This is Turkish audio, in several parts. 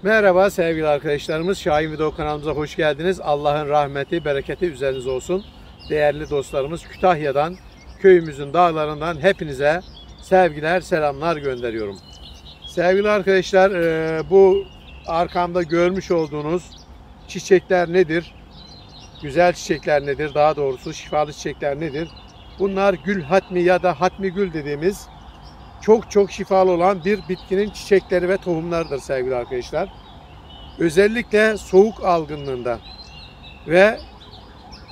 Merhaba sevgili arkadaşlarımız, Şahin Video kanalımıza hoş geldiniz. Allah'ın rahmeti, bereketi üzerinize olsun. Değerli dostlarımız, Kütahya'dan, köyümüzün dağlarından hepinize sevgiler, selamlar gönderiyorum. Sevgili arkadaşlar, bu arkamda görmüş olduğunuz çiçekler nedir? Güzel çiçekler nedir? Daha doğrusu şifalı çiçekler nedir? Bunlar gül hatmi ya da hatmi gül dediğimiz çok şifalı olan bir bitkinin çiçekleri ve tohumlarıdır sevgili arkadaşlar. Özellikle soğuk algınlığında ve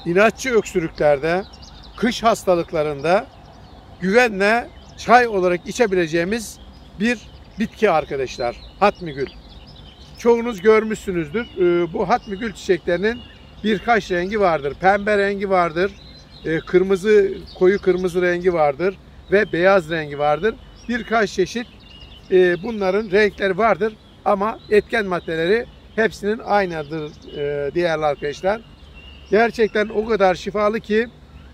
inatçı öksürüklerde, kış hastalıklarında güvenle çay olarak içebileceğimiz bir bitki arkadaşlar. Hatmi gül. Çoğunuz görmüşsünüzdür. Bu hatmi gül çiçeklerinin birkaç rengi vardır. Pembe rengi vardır, kırmızı, koyu kırmızı rengi vardır ve beyaz rengi vardır. Birkaç çeşit bunların renkleri vardır ama etken maddeleri hepsinin aynıdır değerli arkadaşlar. Gerçekten o kadar şifalı ki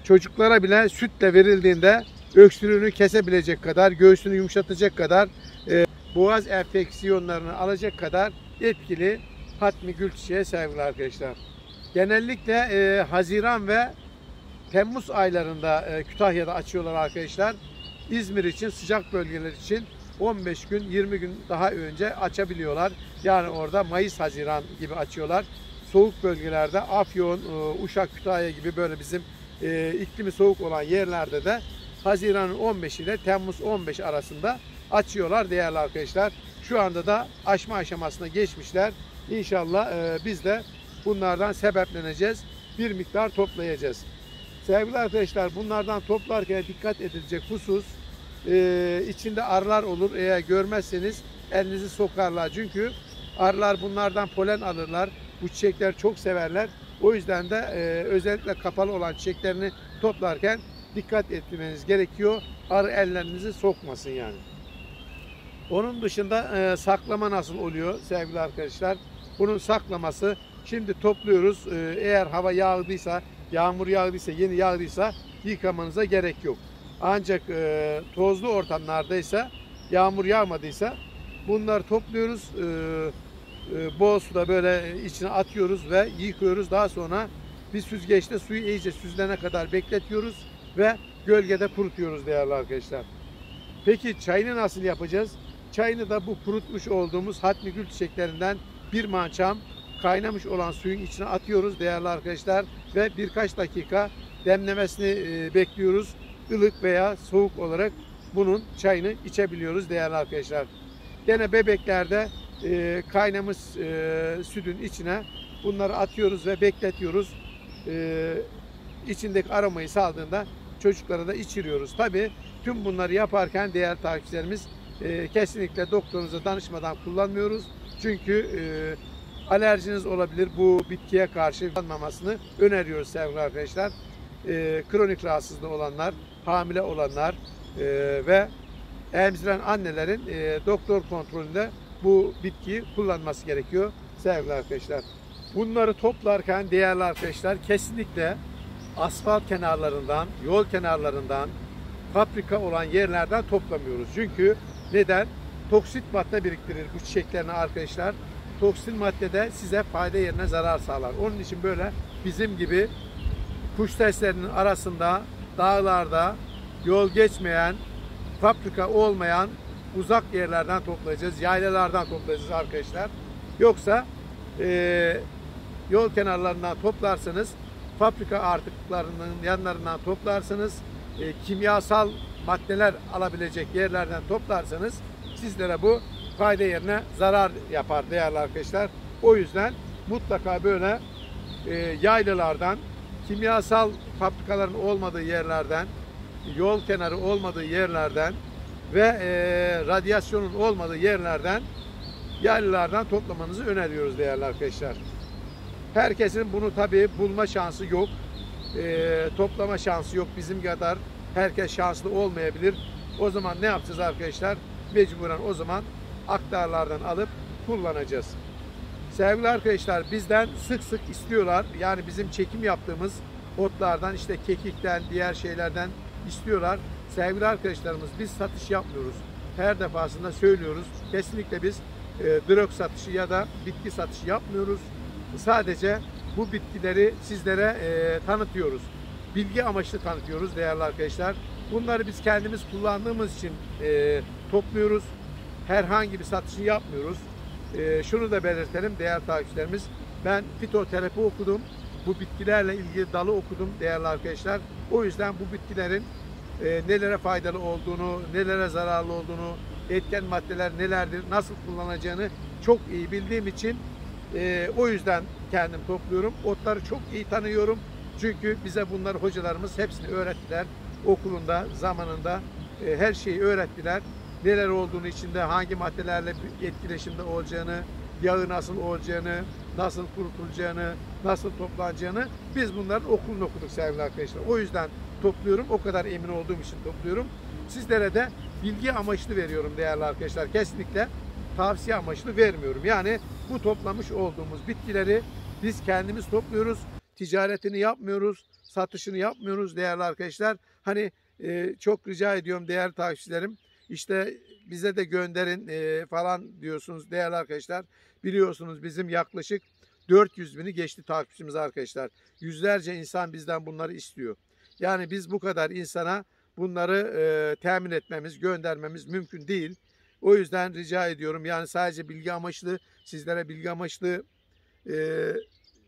çocuklara bile sütle verildiğinde öksürüğünü kesebilecek kadar, göğsünü yumuşatacak kadar, boğaz enfeksiyonlarını alacak kadar etkili hatmi gül çiçeği sevgili arkadaşlar. Genellikle Haziran ve Temmuz aylarında Kütahya'da açıyorlar arkadaşlar. İzmir için, sıcak bölgeler için 15 gün, 20 gün daha önce açabiliyorlar. Yani orada Mayıs-Haziran gibi açıyorlar. Soğuk bölgelerde Afyon, Uşak, Kütahya gibi böyle bizim iklimi soğuk olan yerlerde de Haziran'ın 15 ile Temmuz 15 arasında açıyorlar değerli arkadaşlar. Şu anda da açma aşamasına geçmişler. İnşallah biz de bunlardan sebepleneceğiz. Bir miktar toplayacağız. Sevgili arkadaşlar, bunlardan toplarken dikkat edilecek husus, içinde arılar olur. Eğer görmezseniz elinizi sokarlar. Çünkü arılar bunlardan polen alırlar. Bu çiçekler çok severler. O yüzden de özellikle kapalı olan çiçeklerini toplarken dikkat etmeniz gerekiyor. Arı ellerinizi sokmasın yani. Onun dışında saklama nasıl oluyor sevgili arkadaşlar? Bunun saklaması, şimdi topluyoruz. Eğer hava yağdıysa, yağmur yağdıysa, yeni yağdıysa yıkamanıza gerek yok. Ancak tozlu ortamlardaysa, yağmur yağmadıysa bunları topluyoruz. Bol suda böyle içine atıyoruz ve yıkıyoruz. Daha sonra bir süzgeçte suyu iyice süzülene kadar bekletiyoruz ve gölgede kurutuyoruz değerli arkadaşlar. Peki çayını nasıl yapacağız? Çayını da bu kurutmuş olduğumuz hatmi gül çiçeklerinden bir mançam kaynamış olan suyun içine atıyoruz değerli arkadaşlar ve birkaç dakika demlemesini bekliyoruz. Ilık veya soğuk olarak bunun çayını içebiliyoruz değerli arkadaşlar. Gene bebeklerde kaynamış sütün içine bunları atıyoruz ve bekletiyoruz. İçindeki aromayı saldığında çocuklara da içiriyoruz. Tabi tüm bunları yaparken değerli takipçilerimiz kesinlikle doktorunuza danışmadan kullanmıyoruz. Çünkü alerjiniz olabilir. Bu bitkiye karşı kullanmamasını öneriyoruz sevgili arkadaşlar. Kronik rahatsızlığı olanlar, hamile olanlar ve emziren annelerin doktor kontrolünde bu bitkiyi kullanması gerekiyor sevgili arkadaşlar. Bunları toplarken değerli arkadaşlar kesinlikle asfalt kenarlarından, yol kenarlarından, fabrika olan yerlerden toplamıyoruz. Çünkü neden? Toksit madde biriktirir bu çiçeklerin arkadaşlar. Toksin madde de size fayda yerine zarar sağlar. Onun için böyle bizim gibi kuş seslerinin arasında, dağlarda, yol geçmeyen, fabrika olmayan uzak yerlerden toplayacağız. Yaylalardan toplayacağız arkadaşlar. Yoksa yol kenarlarından toplarsanız, fabrika artıklarının yanlarından toplarsınız, kimyasal maddeler alabilecek yerlerden toplarsanız sizlere bu fayda yerine zarar yapar değerli arkadaşlar. O yüzden mutlaka böyle yaylalardan, kimyasal fabrikaların olmadığı yerlerden, yol kenarı olmadığı yerlerden ve radyasyonun olmadığı yerlerden, yaylalardan toplamanızı öneriyoruz değerli arkadaşlar. Herkesin bunu tabi bulma şansı yok. Toplama şansı yok. Bizim kadar herkes şanslı olmayabilir. O zaman ne yapacağız arkadaşlar? Mecburen o zaman aktarlardan alıp kullanacağız. Sevgili arkadaşlar, bizden sık sık istiyorlar. Yani bizim çekim yaptığımız otlardan, işte kekikten, diğer şeylerden istiyorlar. Sevgili arkadaşlarımız, biz satış yapmıyoruz. Her defasında söylüyoruz. Kesinlikle biz drog satışı ya da bitki satışı yapmıyoruz. Sadece bu bitkileri sizlere tanıtıyoruz. Bilgi amaçlı tanıtıyoruz değerli arkadaşlar. Bunları biz kendimiz kullandığımız için topluyoruz. Herhangi bir satışını yapmıyoruz. Şunu da belirtelim değerli takipçilerimiz. Ben fitoterapi okudum. Bu bitkilerle ilgili dalı okudum değerli arkadaşlar. O yüzden bu bitkilerin nelere faydalı olduğunu, nelere zararlı olduğunu, etken maddeler nelerdir, nasıl kullanacağını çok iyi bildiğim için o yüzden kendim topluyorum. Otları çok iyi tanıyorum. Çünkü bize bunları hocalarımız hepsini öğrettiler. Okulunda, zamanında her şeyi öğrettiler. Neler olduğunu, içinde hangi maddelerle etkileşimde olacağını, yağı nasıl olacağını, nasıl kurutulacağını, nasıl toplanacağını biz bunların okulunu okuduk sevgili arkadaşlar. O yüzden topluyorum. O kadar emin olduğum için topluyorum. Sizlere de bilgi amaçlı veriyorum değerli arkadaşlar. Kesinlikle tavsiye amaçlı vermiyorum. Yani bu toplamış olduğumuz bitkileri biz kendimiz topluyoruz. Ticaretini yapmıyoruz. Satışını yapmıyoruz değerli arkadaşlar. Hani çok rica ediyorum değerli takipçilerim. İşte bize de gönderin falan diyorsunuz değerli arkadaşlar. Biliyorsunuz bizim yaklaşık 400 bini geçti takipçimiz arkadaşlar. Yüzlerce insan bizden bunları istiyor. Yani biz bu kadar insana bunları temin etmemiz, göndermemiz mümkün değil. O yüzden rica ediyorum. Yani sadece bilgi amaçlı, sizlere bilgi amaçlı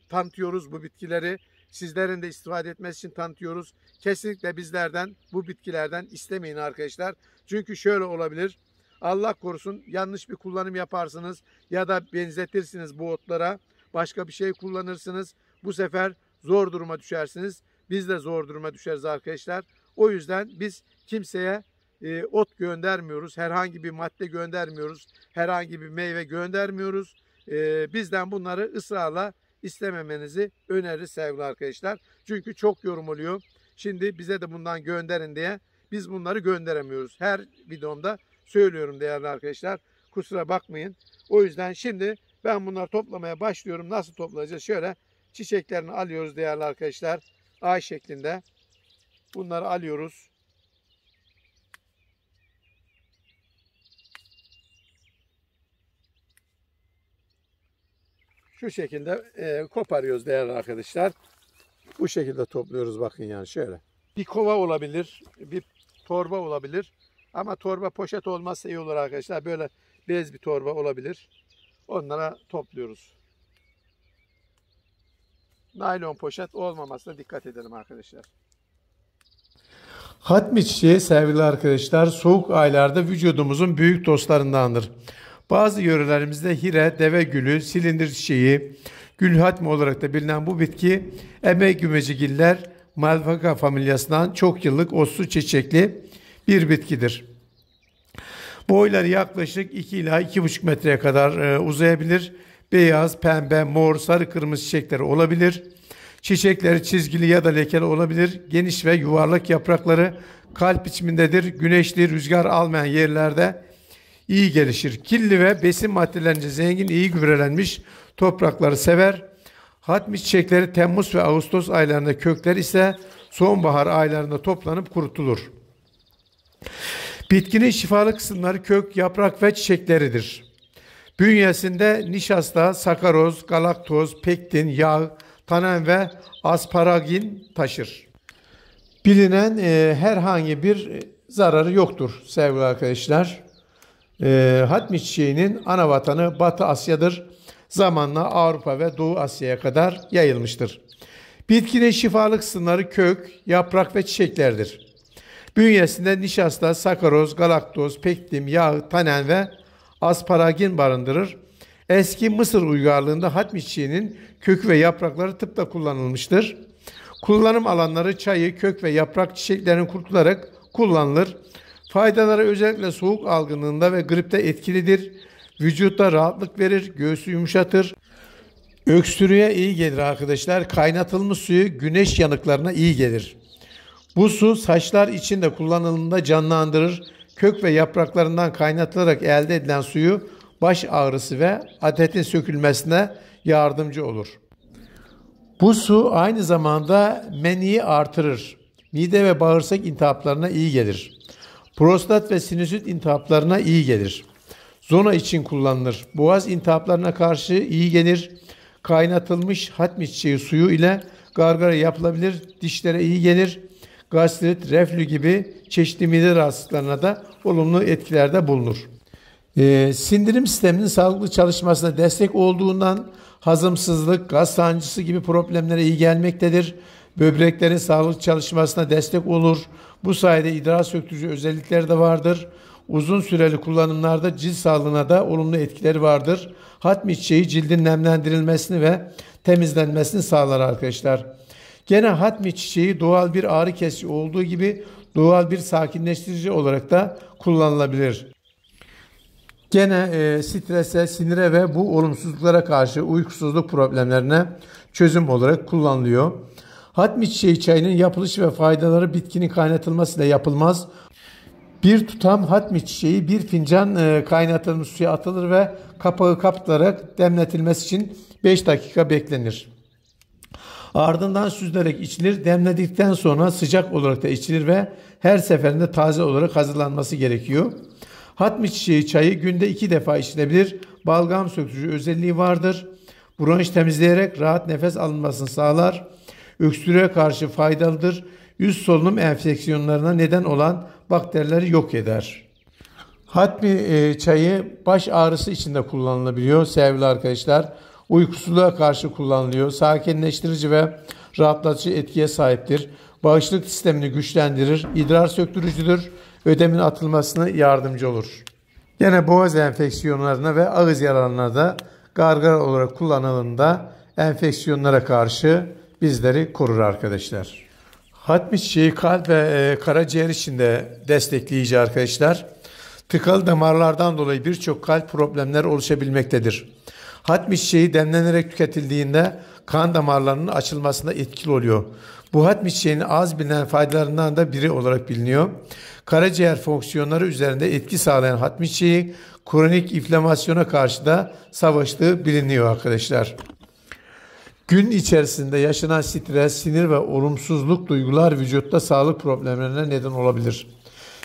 tanıtıyoruz bu bitkileri. Sizlerin de istifade etmesi için tanıtıyoruz. Kesinlikle bizlerden, bu bitkilerden istemeyin arkadaşlar. Çünkü şöyle olabilir. Allah korusun yanlış bir kullanım yaparsınız ya da benzetirsiniz bu otlara. Başka bir şey kullanırsınız. Bu sefer zor duruma düşersiniz. Biz de zor duruma düşeriz arkadaşlar. O yüzden biz kimseye ot göndermiyoruz. Herhangi bir madde göndermiyoruz. Herhangi bir meyve göndermiyoruz. Bizden bunları ısrarla istememenizi öneririz sevgili arkadaşlar. Çünkü çok yorum oluyor. Şimdi bize de bundan gönderin diye biz bunları gönderemiyoruz. Her videomda söylüyorum değerli arkadaşlar. Kusura bakmayın. O yüzden şimdi ben bunları toplamaya başlıyorum. Nasıl toplayacağız? Şöyle çiçeklerini alıyoruz değerli arkadaşlar. Ay şeklinde. Bunları alıyoruz. Şu şekilde koparıyoruz değerli arkadaşlar. Bu şekilde topluyoruz bakın yani şöyle. Bir kova olabilir, bir torba olabilir. Ama torba poşet olmazsa iyi olur arkadaşlar. Böyle bez bir torba olabilir. Onlara topluyoruz. Naylon poşet olmamasına dikkat edelim arkadaşlar. Hatmi çiçeği sevgili arkadaşlar soğuk aylarda vücudumuzun büyük dostlarındandır. Bazı yörelerimizde hire, deve gülü, silindir çiçeği, gül hatmi olarak da bilinen bu bitki Emegümecigiller Malvaca familyasından çok yıllık otsu çiçekli bir bitkidir. Boyları yaklaşık 2 ila 2,5 metreye kadar uzayabilir. Beyaz, pembe, mor, sarı, kırmızı çiçekleri olabilir. Çiçekleri çizgili ya da lekeli olabilir. Geniş ve yuvarlak yaprakları kalp biçimindedir. Güneşli, rüzgar almayan yerlerde iyi gelişir. Kirli ve besin maddelerince zengin, iyi gübrelenmiş toprakları sever. Hatmi çiçekleri Temmuz ve Ağustos aylarında, kökler ise sonbahar aylarında toplanıp kurutulur. Bitkinin şifalı kısımları kök, yaprak ve çiçekleridir. Bünyesinde nişasta, sakaroz, galaktoz, pektin, yağ, tanin ve asparagin taşır. Bilinen herhangi bir zararı yoktur sevgili arkadaşlar. Hatmi çiçeğinin ana vatanı Batı Asya'dır. Zamanla Avrupa ve Doğu Asya'ya kadar yayılmıştır. Bitkinin şifalı kısımları kök, yaprak ve çiçeklerdir. Bünyesinde nişasta, sakaroz, galaktoz, pektin, yağ, tanin ve asparagin barındırır. Eski Mısır uygarlığında hatmi çiçeğinin kökü ve yaprakları tıpta kullanılmıştır. Kullanım alanları çayı, kök ve yaprak çiçeklerinin kurutularak kullanılır. Faydaları özellikle soğuk algınlığında ve gripte etkilidir. Vücutta rahatlık verir, göğsü yumuşatır. Öksürüğe iyi gelir arkadaşlar. Kaynatılmış suyu güneş yanıklarına iyi gelir. Bu su saçlar için de kullanıldığında canlandırır. Kök ve yapraklarından kaynatılarak elde edilen suyu baş ağrısı ve atetin sökülmesine yardımcı olur. Bu su aynı zamanda meniyi artırır. Mide ve bağırsak iltihaplarına iyi gelir. Prostat ve sinüzit iltihaplarına iyi gelir. Zona için kullanılır. Boğaz iltihaplarına karşı iyi gelir. Kaynatılmış hatmi çiçeği suyu ile gargara yapılabilir. Dişlere iyi gelir. Gastrit, reflü gibi çeşitli mide rahatsızlıklarına da olumlu etkilerde bulunur. Sindirim sisteminin sağlıklı çalışmasına destek olduğundan hazımsızlık, gaz sancısı gibi problemlere iyi gelmektedir. Böbreklerin sağlıklı çalışmasına destek olur. Bu sayede idrar söktürücü özellikleri de vardır. Uzun süreli kullanımlarda cilt sağlığına da olumlu etkileri vardır. Hatmi çiçeği cildin nemlendirilmesini ve temizlenmesini sağlar arkadaşlar. Gene hatmi çiçeği doğal bir ağrı kesici olduğu gibi doğal bir sakinleştirici olarak da kullanılabilir. Gene strese, sinire ve bu olumsuzluklara karşı uykusuzluk problemlerine çözüm olarak kullanılıyor. Hatmi çiçeği çayının yapılışı ve faydaları bitkinin kaynatılmasıyla yapılmaz. Bir tutam hatmi çiçeği bir fincan kaynatılmış suya atılır ve kapağı kapatılarak demletilmesi için 5 dakika beklenir. Ardından süzülerek içilir. Demledikten sonra sıcak olarak da içilir ve her seferinde taze olarak hazırlanması gerekiyor. Hatmi çiçeği çayı günde 2 defa içilebilir. Balgam söktürücü özelliği vardır. Bronş temizleyerek rahat nefes alınmasını sağlar. Öksürüğe karşı faydalıdır. Üst solunum enfeksiyonlarına neden olan bakterileri yok eder. Hatmi çayı baş ağrısı için de kullanılabiliyor sevgili arkadaşlar. Uykusuzluğa karşı kullanılıyor. Sakinleştirici ve rahatlatıcı etkiye sahiptir. Bağışıklık sistemini güçlendirir. İdrar söktürücüdür. Ödemin atılmasına yardımcı olur. Yine boğaz enfeksiyonlarına ve ağız yaralarına da gargara olarak kullanıldığında enfeksiyonlara karşı bizleri korur arkadaşlar. Hatmi çiçeği kalp ve karaciğer için de destekleyici arkadaşlar. Tıkalı damarlardan dolayı birçok kalp problemleri oluşabilmektedir. Hatmi çiçeği demlenerek tüketildiğinde kan damarlarının açılmasında etkili oluyor. Bu hatmi çiçeğinin az bilinen faydalarından da biri olarak biliniyor. Karaciğer fonksiyonları üzerinde etki sağlayan hatmi çiçeği kronik inflamasyona karşı da savaştığı biliniyor arkadaşlar. Gün içerisinde yaşanan stres, sinir ve olumsuzluk duygular vücutta sağlık problemlerine neden olabilir.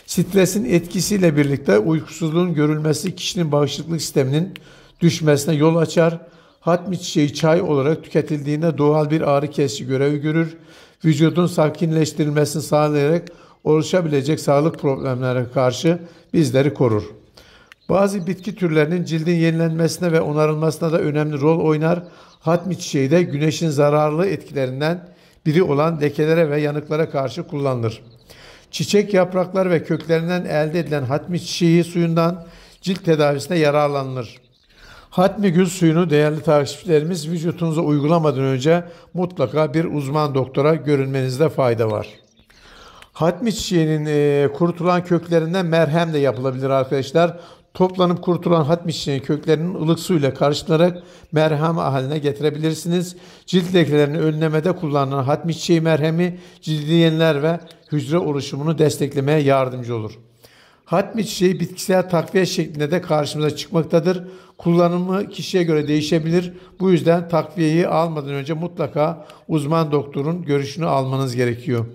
Stresin etkisiyle birlikte uykusuzluğun görülmesi kişinin bağışıklık sisteminin düşmesine yol açar. Hatmi çiçeği çay olarak tüketildiğinde doğal bir ağrı kesici görevi görür. Vücudun sakinleştirilmesini sağlayarak oluşabilecek sağlık problemlerine karşı bizleri korur. Bazı bitki türlerinin cildin yenilenmesine ve onarılmasına da önemli rol oynar. Hatmi çiçeği de güneşin zararlı etkilerinden biri olan lekelere ve yanıklara karşı kullanılır. Çiçek yaprakları ve köklerinden elde edilen hatmi çiçeği suyundan cilt tedavisine yararlanılır. Hatmi gül suyunu değerli takipçilerimiz vücutunuza uygulamadan önce mutlaka bir uzman doktora görünmenizde fayda var. Hatmi çiçeğinin kurutulan köklerinden merhem de yapılabilir arkadaşlar. Toplanıp kurutulan hatmi çiçeğinin köklerinin ılık suyla karıştırarak merhem haline getirebilirsiniz. Cilt lekelerini önlemede kullanılan hatmi çiçeği merhemi cildi yeniler ve hücre oluşumunu desteklemeye yardımcı olur. Hatmi çiçeği bitkisel takviye şeklinde de karşımıza çıkmaktadır. Kullanımı kişiye göre değişebilir. Bu yüzden takviyeyi almadan önce mutlaka uzman doktorun görüşünü almanız gerekiyor.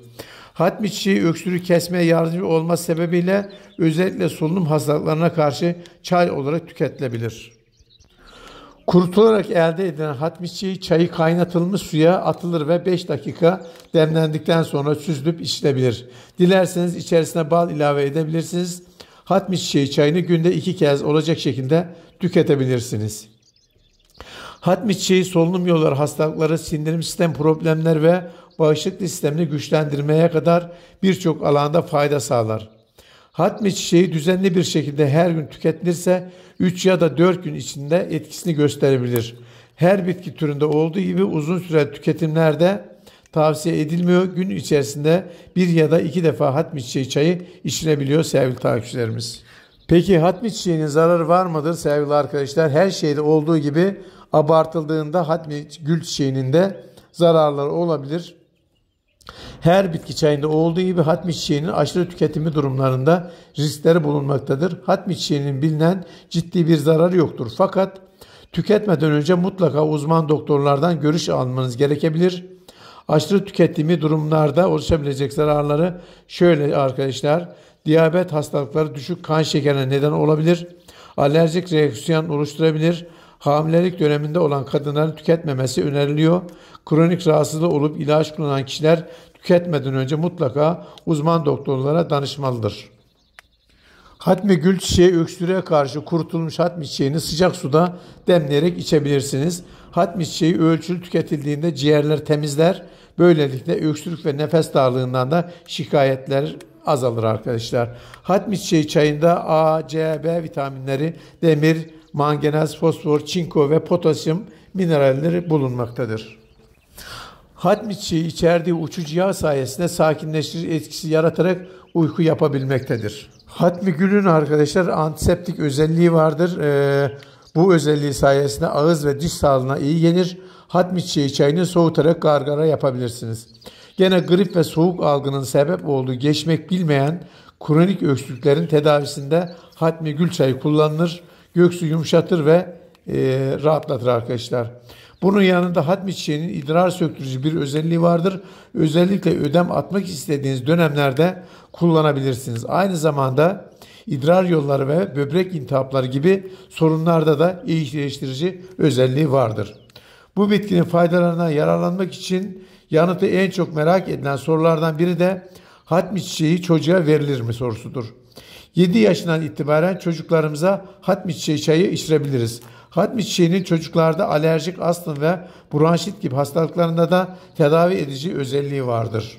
Hatmi çiçeği öksürüğü kesmeye yardımcı olması sebebiyle özellikle solunum hastalıklarına karşı çay olarak tüketilebilir. Kurutularak elde edilen hatmi çiçeği çayı kaynatılmış suya atılır ve 5 dakika demlendikten sonra süzülüp içilebilir. Dilerseniz içerisine bal ilave edebilirsiniz. Hatmi çiçeği çayını günde 2 kez olacak şekilde tüketebilirsiniz. Hatmi çiçeği solunum yolları hastalıkları, sindirim sistem problemleri ve bağışıklık sistemini güçlendirmeye kadar birçok alanda fayda sağlar. Hatmi çiçeği düzenli bir şekilde her gün tüketilirse 3 ya da 4 gün içinde etkisini gösterebilir. Her bitki türünde olduğu gibi uzun süreli tüketimlerde tavsiye edilmiyor. Gün içerisinde 1 ya da 2 defa hatmi çiçeği çayı içilebiliyor sevgili takipçilerimiz. Peki hatmi çiçeğinin zararı var mıdır sevgili arkadaşlar? Her şeyde olduğu gibi abartıldığında hatmi gül çiçeğinin de zararları olabilir. Her bitki çayında olduğu gibi hatmi çiçeğinin aşırı tüketimi durumlarında riskleri bulunmaktadır. Hatmi çiçeğinin bilinen ciddi bir zararı yoktur. Fakat tüketmeden önce mutlaka uzman doktorlardan görüş almanız gerekebilir. Aşırı tüketimi durumlarda oluşabilecek zararları şöyle arkadaşlar. Diyabet hastalıkları, düşük kan şekerine neden olabilir. alerjik reaksiyon oluşturabilir. Hamilelik döneminde olan kadınların tüketmemesi öneriliyor. Kronik rahatsızlığı olup ilaç kullanan kişiler tüketmeden önce mutlaka uzman doktorlara danışmalıdır. Hatmi gül çiçeği öksürüğe karşı kurutulmuş hatmi çiçeğini sıcak suda demleyerek içebilirsiniz. Hatmi çiçeği ölçülü tüketildiğinde ciğerler temizler. Böylelikle öksürük ve nefes darlığından da şikayetler azalır arkadaşlar. Hatmi çiçeği çayında A, C, B vitaminleri, demir, manganez, fosfor, çinko ve potasyum mineralleri bulunmaktadır. Hatmi çiçeği içerdiği uçucu yağ sayesinde sakinleştirici etkisi yaratarak uyku yapabilmektedir. Hatmi gülün arkadaşlar antiseptik özelliği vardır. Bu özelliği sayesinde ağız ve diş sağlığına iyi gelir. Hatmi çiçeği çayını soğutarak gargara yapabilirsiniz. Gene grip ve soğuk algının sebep olduğu geçmek bilmeyen kronik öksürüklerin tedavisinde hatmi gül çayı kullanılır. Göğsü yumuşatır ve rahatlatır arkadaşlar. Bunun yanında hatmi çiçeğinin idrar söktürücü bir özelliği vardır. Özellikle ödem atmak istediğiniz dönemlerde kullanabilirsiniz. Aynı zamanda idrar yolları ve böbrek iltihapları gibi sorunlarda da iyileştirici özelliği vardır. Bu bitkinin faydalarından yararlanmak için yanıtı en çok merak edilen sorulardan biri de hatmi çiçeği çocuğa verilir mi sorusudur. 7 yaşından itibaren çocuklarımıza hatmi çiçeği çayı içirebiliriz. Hatmi çiçeğinin çocuklarda alerjik astım ve bronşit gibi hastalıklarında da tedavi edici özelliği vardır.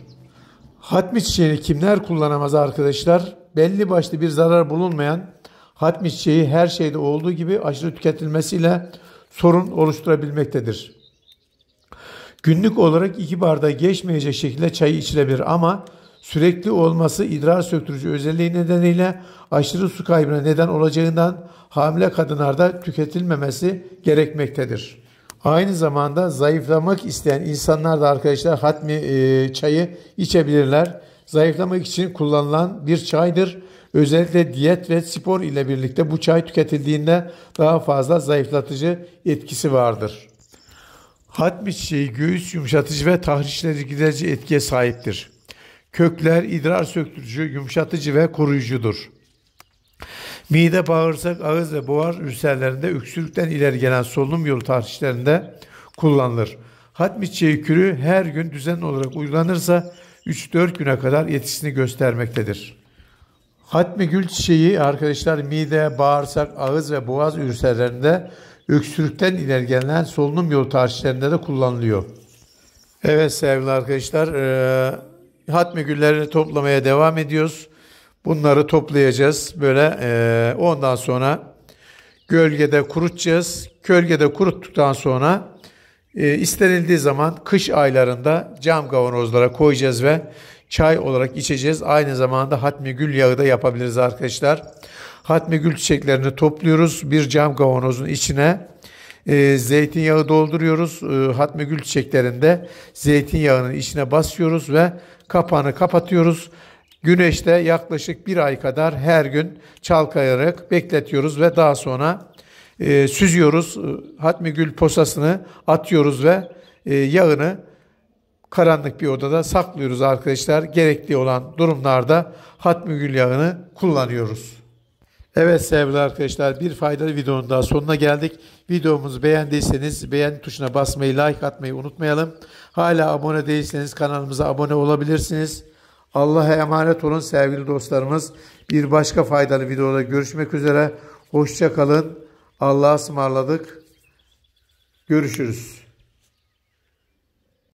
Hatmi çiçeğini kimler kullanamaz arkadaşlar? Belli başlı bir zarar bulunmayan hatmi çiçeği her şeyde olduğu gibi aşırı tüketilmesiyle sorun oluşturabilmektedir. Günlük olarak 2 bardağı geçmeyecek şekilde çayı içilebilir ama sürekli olması idrar söktürücü özelliği nedeniyle aşırı su kaybına neden olacağından hamile kadınlarda tüketilmemesi gerekmektedir. Aynı zamanda zayıflamak isteyen insanlar da arkadaşlar hatmi çayı içebilirler. Zayıflamak için kullanılan bir çaydır. Özellikle diyet ve spor ile birlikte bu çay tüketildiğinde daha fazla zayıflatıcı etkisi vardır. Hatmi çiçeği göğüs yumuşatıcı ve tahrişleri giderici etkiye sahiptir. Kökler idrar söktürücü, yumuşatıcı ve koruyucudur. Mide, bağırsak, ağız ve boğaz ülserlerinde öksürükten ileri gelen solunum yolu tahrişlerinde kullanılır. Hatmi çiçeği kürü her gün düzenli olarak uygulanırsa 3-4 güne kadar etkisini göstermektedir. Hatmi gül çiçeği arkadaşlar mide, bağırsak, ağız ve boğaz ülserlerinde öksürükten ileri gelen solunum yolu tahrişlerinde de kullanılıyor. Evet sevgili arkadaşlar, hatmi güllerini toplamaya devam ediyoruz. Bunları toplayacağız. Böyle ondan sonra gölgede kurutacağız. Gölgede kuruttuktan sonra istenildiği zaman kış aylarında cam kavanozlara koyacağız ve çay olarak içeceğiz. Aynı zamanda hatmi gül yağı da yapabiliriz arkadaşlar. Hatmi gül çiçeklerini topluyoruz. Bir cam kavanozun içine zeytinyağı dolduruyoruz. Hatmi gül çiçeklerinde zeytinyağının içine basıyoruz ve kapağını kapatıyoruz. Güneşte yaklaşık 1 ay kadar her gün çalkalayarak bekletiyoruz ve daha sonra süzüyoruz. Hatmi gül posasını atıyoruz ve yağını karanlık bir odada saklıyoruz arkadaşlar. Gerekli olan durumlarda hatmi gül yağını kullanıyoruz. Evet sevgili arkadaşlar, bir faydalı videonun daha sonuna geldik. Videomuzu beğendiyseniz beğen tuşuna basmayı, like atmayı unutmayalım. Hala abone değilseniz kanalımıza abone olabilirsiniz. Allah'a emanet olun sevgili dostlarımız. Bir başka faydalı videoda görüşmek üzere. Hoşça kalın. Allah'a ısmarladık. Görüşürüz.